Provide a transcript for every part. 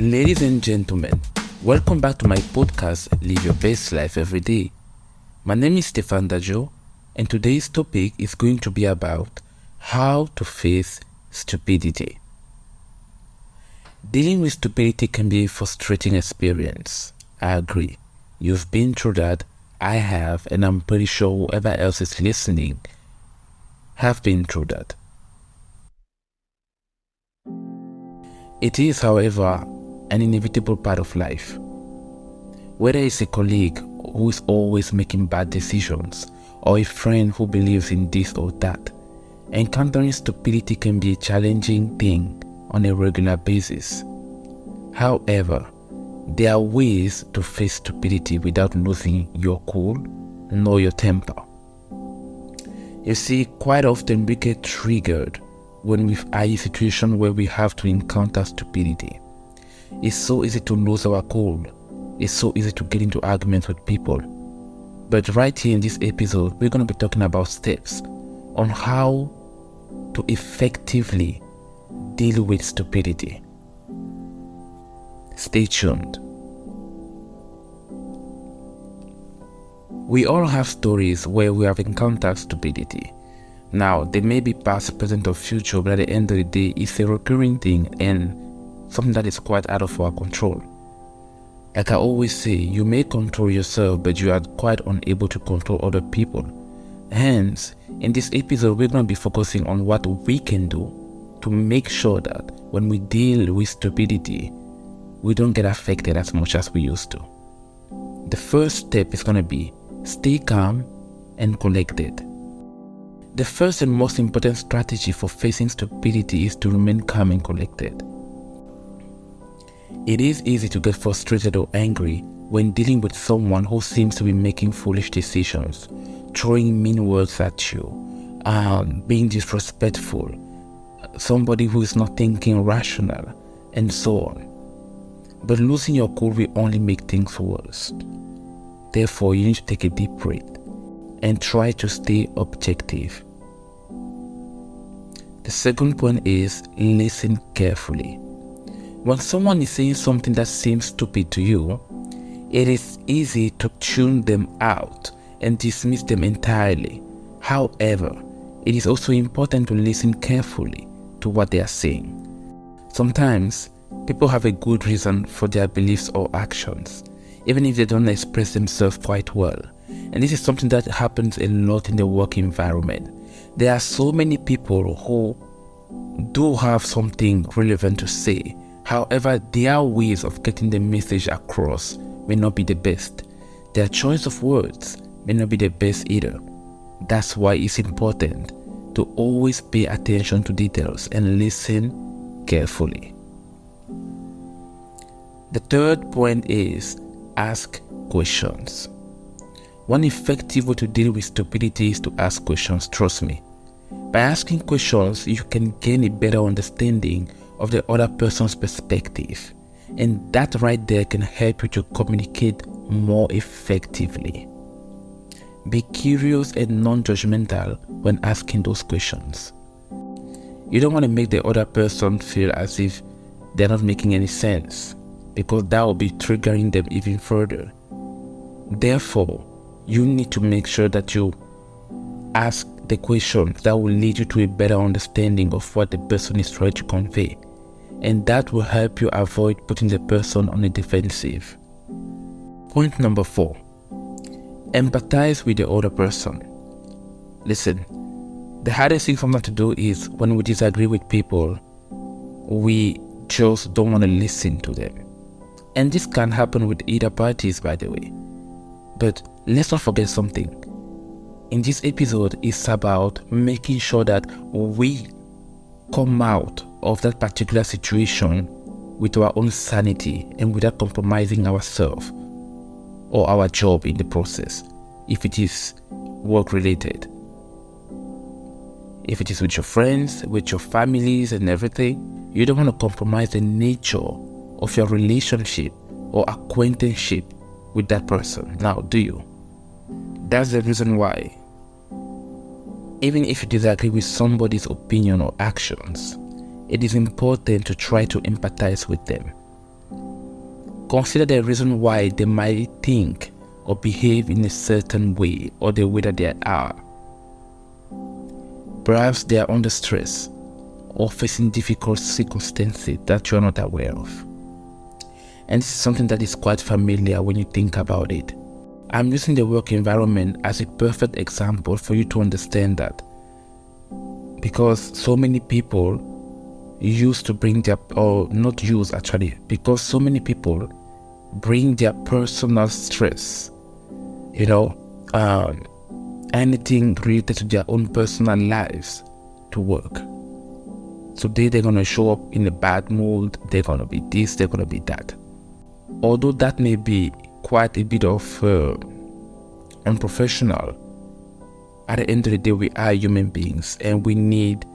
Ladies and gentlemen, welcome back to my podcast, Live Your Best Life Every Day. My name is Stefan Dajo, and today's topic is going to be about how to face stupidity. Dealing with stupidity can be a frustrating experience. I agree. You've been through that, I have, and I'm pretty sure whoever else is listening have been through that. It is, however, an inevitable part of life. Whether it's a colleague who is always making bad decisions or a friend who believes in this or that, encountering stupidity can be a challenging thing on a regular basis. However, there are ways to face stupidity without losing your cool nor your temper. You see, quite often we get triggered when we are in a situation where we have to encounter stupidity. It's so easy to lose our cool. It's so easy to get into arguments with people. But right here in this episode, we're going to be talking about steps on how to effectively deal with stupidity. Stay tuned. We all have stories where we have encountered stupidity. Now, they may be past, present, or future, but at the end of the day, it's a recurring thing and something that is quite out of our control. Like I always say, you may control yourself, but you are quite unable to control other people. Hence, in this episode, we're going to be focusing on what we can do to make sure that when we deal with stupidity, we don't get affected as much as we used to. The first step is going to be stay calm and collected. The first and most important strategy for facing stupidity is to remain calm and collected. It is easy to get frustrated or angry when dealing with someone who seems to be making foolish decisions, throwing mean words at you, being disrespectful, somebody who is not thinking rational, and so on. But losing your cool will only make things worse. Therefore, you need to take a deep breath and try to stay objective. The second point is listen carefully. When someone is saying something that seems stupid to you, it is easy to tune them out and dismiss them entirely. However, it is also important to listen carefully to what they are saying. Sometimes, people have a good reason for their beliefs or actions, even if they don't express themselves quite well. And this is something that happens a lot in the work environment. There are so many people who do have something relevant to say. However, their ways of getting the message across may not be the best. Their choice of words may not be the best either. That's why it's important to always pay attention to details and listen carefully. The third point is ask questions. One effective way to deal with stupidity is to ask questions, trust me. By asking questions, you can gain a better understanding of the other person's perspective, and that right there can help you to communicate more effectively. Be curious and non-judgmental when asking those questions. You don't want to make the other person feel as if they're not making any sense, because that will be triggering them even further. Therefore, you need to make sure that you ask the questions that will lead you to a better understanding of what the person is trying to convey. And that will help you avoid putting the person on the defensive. Point number 4. Empathize with the other person. Listen, the hardest thing sometimes to do is when we disagree with people, we just don't want to listen to them. And this can happen with either parties, by the way. But let's not forget something. In this episode, it's about making sure that we come out of that particular situation with our own sanity and without compromising ourselves or our job in the process, if it is work related. If it is with your friends, with your families and everything, you don't want to compromise the nature of your relationship or acquaintanceship with that person. Now, do you? That's the reason why, even if you disagree with somebody's opinion or actions, it is important to try to empathize with them. Consider the reason why they might think or behave in a certain way or the way that they are. Perhaps they are under stress or facing difficult circumstances that you are not aware of. And this is something that is quite familiar when you think about it. I'm using the work environment as a perfect example for you to understand that, because so many people used to bring their, or not use actually, because so many people bring their personal stress, anything related to their own personal lives to work. So they're going to show up in a bad mood, they're going to be this, they're going to be that. Although that may be quite a bit of unprofessional, at the end of the day, we are human beings and we need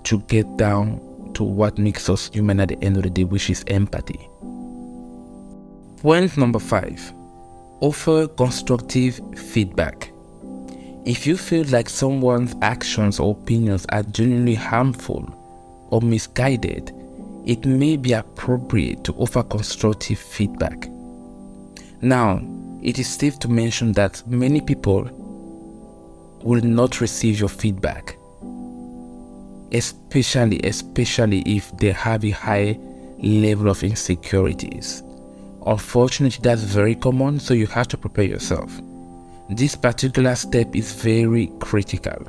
to get down to what makes us human at the end of the day, which is empathy. Point number 5, offer constructive feedback. If you feel like someone's actions or opinions are genuinely harmful or misguided, it may be appropriate to offer constructive feedback. Now, it is safe to mention that many people will not receive your feedback, especially if they have a high level of insecurities. Unfortunately, that's very common, so you have to prepare yourself. This particular step is very critical.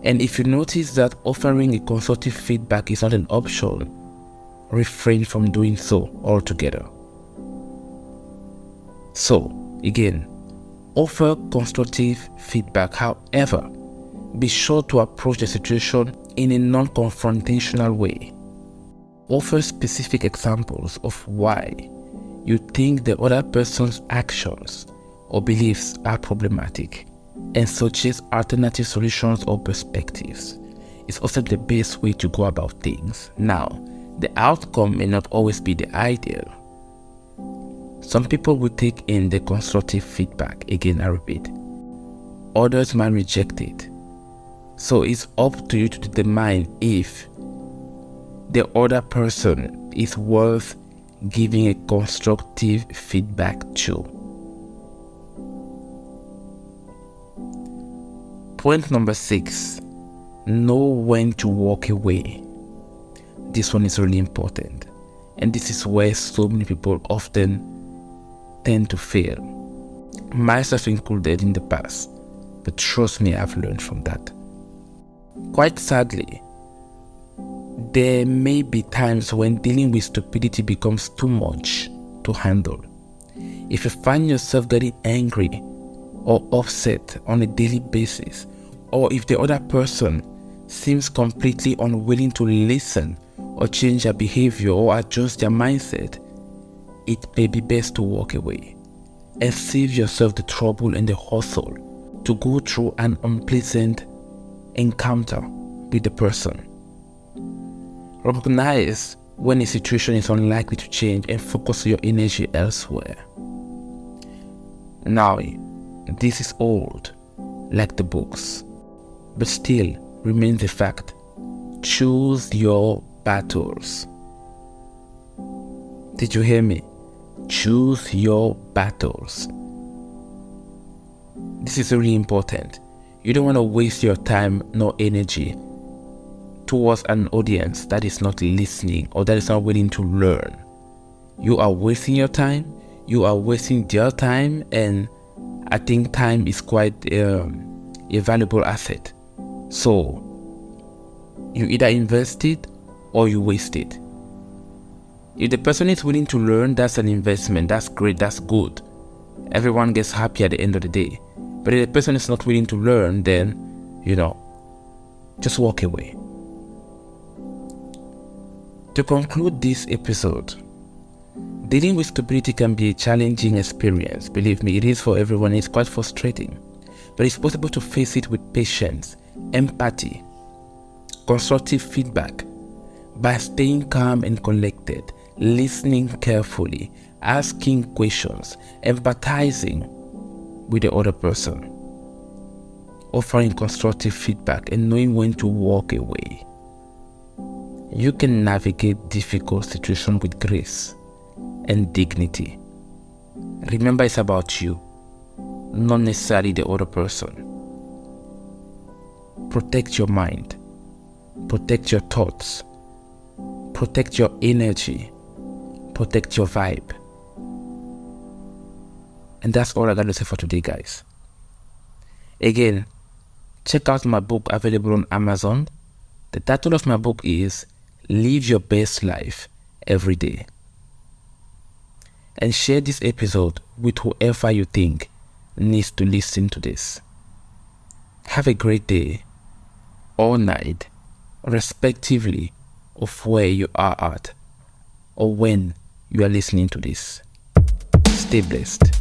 And if you notice that offering a constructive feedback is not an option, refrain from doing so altogether. So, again, offer constructive feedback. However, be sure to approach the situation in a non-confrontational way. Offer specific examples of why you think the other person's actions or beliefs are problematic, and suggest alternative solutions or perspectives. It's also the best way to go about things. Now, the outcome may not always be the ideal. Some people will take in the constructive feedback, again I repeat. Others might reject it. So it's up to you to determine if the other person is worth giving a constructive feedback to. Point number 6, know when to walk away. This one is really important, and this is where so many people often tend to fail, myself included in the past, but trust me, I've learned from that. Quite sadly, there may be times when dealing with stupidity becomes too much to handle. If you find yourself getting angry or upset on a daily basis, or if the other person seems completely unwilling to listen or change their behavior or adjust their mindset, it may be best to walk away and save yourself the trouble and the hustle to go through an unpleasant encounter with the person. Recognize when a situation is unlikely to change and focus your energy elsewhere. Now, this is old, like the books, but still remains a fact. Choose your battles. Did you hear me? Choose your battles. This is really important. You don't want to waste your time nor energy towards an audience that is not listening or that is not willing to learn. You are wasting your time, you are wasting their time, and I think time is quite a valuable asset. So, you either invest it or you waste it. If the person is willing to learn, that's an investment, that's great, that's good. Everyone gets happy at the end of the day. But if the person is not willing to learn, then, just walk away. To conclude this episode, dealing with stupidity can be a challenging experience. Believe me, it is for everyone. It's quite frustrating. But it's possible to face it with patience, empathy, constructive feedback, by staying calm and collected, listening carefully, asking questions, empathizing with the other person, offering constructive feedback, and knowing when to walk away. You can navigate difficult situations with grace and dignity. Remember, it's about you, not necessarily the other person. Protect your mind, protect your thoughts, protect your energy, protect your vibe. And that's all I got to say for today, guys. Again, check out my book available on Amazon. The title of my book is Live Your Best Life Every Day. And share this episode with whoever you think needs to listen to this. Have a great day or night, respectively of where you are at or when you are listening to this. Stay blessed.